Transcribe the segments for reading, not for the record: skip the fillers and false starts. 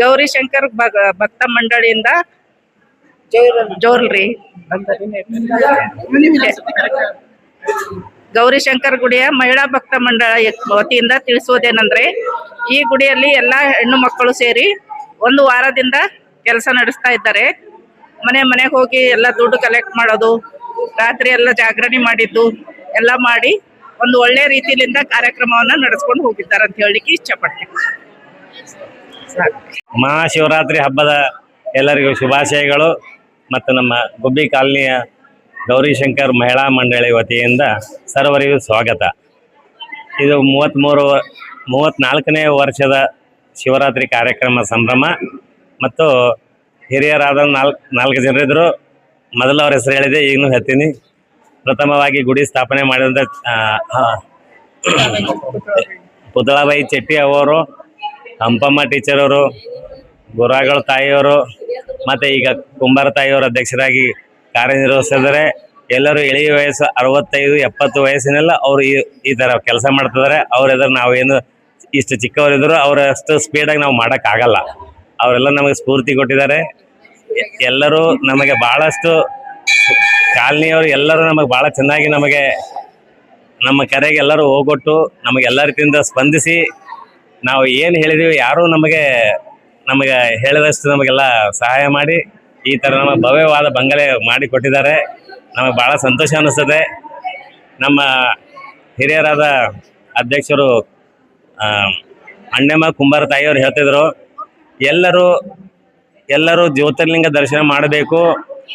ಗೌರಿಶಂಕರ್ ಭಕ್ತ ಮಂಡಳಿಯಿಂದ ಜೋರ್ರಿ ಗೌರಿಶಂಕರ್ ಗುಡಿಯ ಮಹಿಳಾ ಭಕ್ತ ಮಂಡಳ ವತಿಯಿಂದ ತಿಳಿಸುವುದೇನೆಂದ್ರೆ, ಈ ಗುಡಿಯಲ್ಲಿ ಎಲ್ಲ ಹೆಣ್ಣು ಮಕ್ಕಳು ಸೇರಿ ಒಂದು ವಾರದಿಂದ ಕೆಲಸ ನಡೆಸ್ತಾ ಇದ್ದಾರೆ. ಮನೆಗೆ ಹೋಗಿ ಎಲ್ಲ ದುಡ್ಡು ಕಲೆಕ್ಟ್ ಮಾಡೋದು, ರಾತ್ರಿ ಎಲ್ಲ ಜಾಗರಣೆ ಮಾಡಿದ್ದು ಎಲ್ಲ ಮಾಡಿ ಒಂದು ಒಳ್ಳೆ ರೀತಿಯಿಂದ ಕಾರ್ಯಕ್ರಮವನ್ನ ನಡೆಸ್ಕೊಂಡು ಹೋಗಿದ್ದಾರೆ ಅಂತ ಹೇಳಲಿಕ್ಕೆ ಇಷ್ಟಪಡ್ತೀನಿ. ಮಹಾಶಿವರಾತ್ರಿ ಹಬ್ಬದ ಎಲ್ಲರಿಗೂ ಶುಭಾಶಯಗಳು. ಮತ್ತು ನಮ್ಮ ಗುಬ್ಬಿ ಕಾಲನಿಯ ಗೌರಿಶಂಕರ್ ಮಹಿಳಾ ಮಂಡಳಿ ವತಿಯಿಂದ ಸರ್ವರಿಗೂ ಸ್ವಾಗತ. ಇದು 34ನೇ ವರ್ಷದ ಶಿವರಾತ್ರಿ ಕಾರ್ಯಕ್ರಮ ಸಂಭ್ರಮ. ಮತ್ತು ಹಿರಿಯರಾದ ನಾಲ್ಕು ಜನರಿದ್ದರು. ಮೊದಲವ್ರ ಹೆಸರು ಹೇಳಿದೆ, ಈಗಲೂ ಹೇಳ್ತೀನಿ. ಪ್ರಥಮವಾಗಿ ಗುಡಿ ಸ್ಥಾಪನೆ ಮಾಡಿದಂಥ ಪುತಳಾಬಾಯಿ ಚೆಟ್ಟಿ ಅವರು, ಹಂಪಮ್ಮ ಟೀಚರ್ ಅವರು, ಗುರಾಗಳ ತಾಯಿಯವರು, ಮತ್ತು ಈಗ ಕುಂಬಾರ ತಾಯಿಯವರು ಅಧ್ಯಕ್ಷರಾಗಿ ಕಾರ್ಯನಿರ್ವಹಿಸಿದರೆ. ಎಲ್ಲರೂ ಎಳೆಯ ವಯಸ್ಸು 65-70 ವಯಸ್ಸಿನೆಲ್ಲ ಅವರು ಈ ಥರ ಕೆಲಸ ಮಾಡ್ತಿದ್ದಾರೆ. ಅವರೆಲ್ಲರೂ ನಾವೇನು ಇಷ್ಟು ಚಿಕ್ಕವರಿದ್ದರು ಅವರಷ್ಟು ಸ್ಪೀಡಾಗಿ ನಾವು ಮಾಡೋಕ್ಕಾಗಲ್ಲ. ಅವರೆಲ್ಲ ನಮಗೆ ಸ್ಫೂರ್ತಿ ಕೊಟ್ಟಿದ್ದಾರೆ. ಎಲ್ಲರೂ ನಮಗೆ ಭಾಳಷ್ಟು ಕಾಲನಿಯವರು ಎಲ್ಲರೂ ನಮಗೆ ಭಾಳ ಚೆನ್ನಾಗಿ ನಮ್ಮ ಕರೆಗೆ ಎಲ್ಲರೂ ಹೋಗೊಟ್ಟು ನಮಗೆ ಎಲ್ಲ ರೀತಿಯಿಂದ ಸ್ಪಂದಿಸಿ ನಾವು ಏನು ಹೇಳಿದೀವಿ ಯಾರೂ ನಮಗೆ ಹೇಳಿದಷ್ಟು ನಮಗೆಲ್ಲ ಸಹಾಯ ಮಾಡಿ ಈ ಥರ ನಮಗೆ ಭವ್ಯವಾದ ಬಂಗಲೆ ಮಾಡಿಕೊಟ್ಟಿದ್ದಾರೆ. ನಮಗೆ ಭಾಳ ಸಂತೋಷ ಅನ್ನಿಸ್ತದೆ. ನಮ್ಮ ಹಿರಿಯರಾದ ಅಧ್ಯಕ್ಷರು ಅಣ್ಣಮ್ಮ ಕುಂಬಾರ ತಾಯಿಯವರು ಹೇಳ್ತಿದ್ರು, ಎಲ್ಲರೂ ಜ್ಯೋತಿರ್ಲಿಂಗ ದರ್ಶನ ಮಾಡಬೇಕು,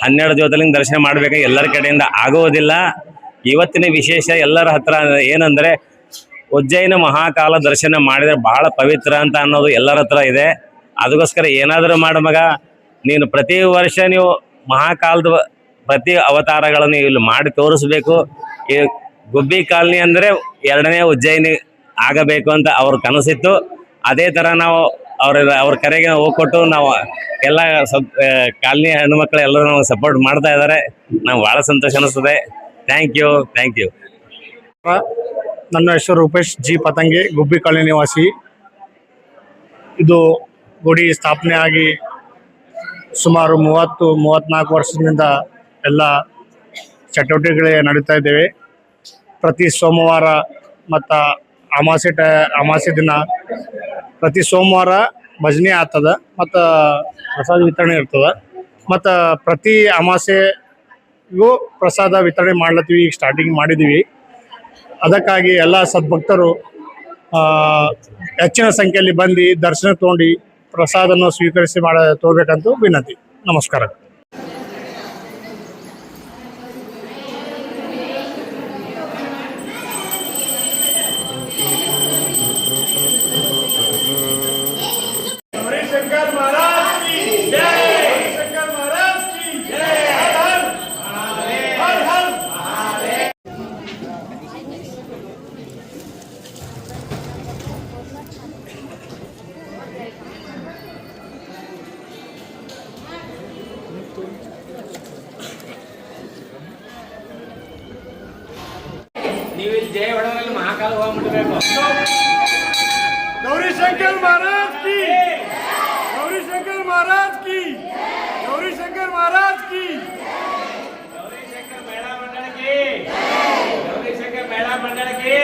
12 ಜ್ಯೋತಿರ್ಲಿಂಗ ದರ್ಶನ ಮಾಡಬೇಕು. ಎಲ್ಲರ ಕಡೆಯಿಂದ ಆಗುವುದಿಲ್ಲ. ಇವತ್ತಿನ ವಿಶೇಷ ಎಲ್ಲರ ಹತ್ರ ಏನಂದರೆ, ಉಜ್ಜಯಿನ ಮಹಾಕಾಲ ದರ್ಶನ ಮಾಡಿದರೆ ಭಾಳ ಪವಿತ್ರ ಅಂತ ಅನ್ನೋದು ಎಲ್ಲರ ಹತ್ರ ಇದೆ. ಅದಕ್ಕೋಸ್ಕರ ಏನಾದರೂ ಮಾಡು ಮಗ, ನೀನು ಪ್ರತಿ ವರ್ಷ ನೀವು ಮಹಾಕಾಲದ ಪ್ರತಿ ಅವತಾರಗಳನ್ನು ಇಲ್ಲಿ ಮಾಡಿ ತೋರಿಸ್ಬೇಕು. ಈ ಗುಬ್ಬಿ ಕಾಲನಿ ಅಂದರೆ 2ನೇ ಉಜ್ಜಯಿನಿ ಆಗಬೇಕು ಅಂತ ಅವ್ರ ಕನಸಿತ್ತು. ಅದೇ ಥರ ನಾವು ಅವ್ರ ಕರೆಗೆ ಹೋಗ್ಕೊಟ್ಟು ನಾವು ಎಲ್ಲ ಕಾಲನಿ ಹೆಣ್ಣುಮಕ್ಕಳು ಎಲ್ಲರೂ ನಮಗೆ ಸಪೋರ್ಟ್ ಮಾಡ್ತಾ ಇದ್ದಾರೆ. ನಾವು ಭಾಳ ಸಂತೋಷ ಅನ್ನಿಸ್ತದೆ. Thank you. ನನ್ನ ಹೆಸರು ರೂಪೇಶ್ ಜಿ ಪತಂಗಿ, ಗುಬ್ಬಿ ಕಾಲನಿ ನಿವಾಸಿ. ಇದು ಗುಡಿ ಸ್ಥಾಪನೆ ಆಗಿ ಸುಮಾರು 30-34 ವರ್ಷದಿಂದ ಎಲ್ಲ ಚಟುವಟಿಕೆಗಳೇ ನಡೀತಾ ಇದ್ದೇವೆ. ಪ್ರತಿ ಸೋಮವಾರ ಮತ್ತು ಅಮಾಸೆ ದಿನ ಪ್ರತಿ ಸೋಮವಾರ ಭಜನೆ ಆಗ್ತದ ಮತ್ತು ಪ್ರಸಾದ ವಿತರಣೆ ಇರ್ತದೆ ಮತ್ತು ಪ್ರತಿ ಅಮಾಸೆಗೂ ಪ್ರಸಾದ ವಿತರಣೆ ಮಾಡ್ಲತ್ತೀವಿ. ಈಗ ಸ್ಟಾರ್ಟಿಂಗ್ ಮಾಡಿದ್ದೀವಿ. ಅದಕ್ಕಾಗಿ ಎಲ್ಲ ಸದ್ಭಕ್ತರು ಹೆಚ್ಚಿನ ಸಂಖ್ಯೆಯಲ್ಲಿ ಬಂದು ದರ್ಶನ ತೊಗೊಂಡು ಪ್ರಸಾದವನ್ನು ಸ್ವೀಕರಿಸಿ ತಗೋಬೇಕಂತ ವಿನಂತಿ. ನಮಸ್ಕಾರ. ನೀವು ಇಲ್ಲಿ ಜಯ ಹೊಡೆದ್ರಲ್ಲಿ ಮಹಾಕಾಲ ಹೋಗ್ಬಿಡ್ಬೇಕು. गौरी शंकर महाराज की, गौरी शंकर महाराज की, गौरी शंकर महाराज की, गौरी शंकर मेला मंडल की, गौरी शंकर मेला मंडल की.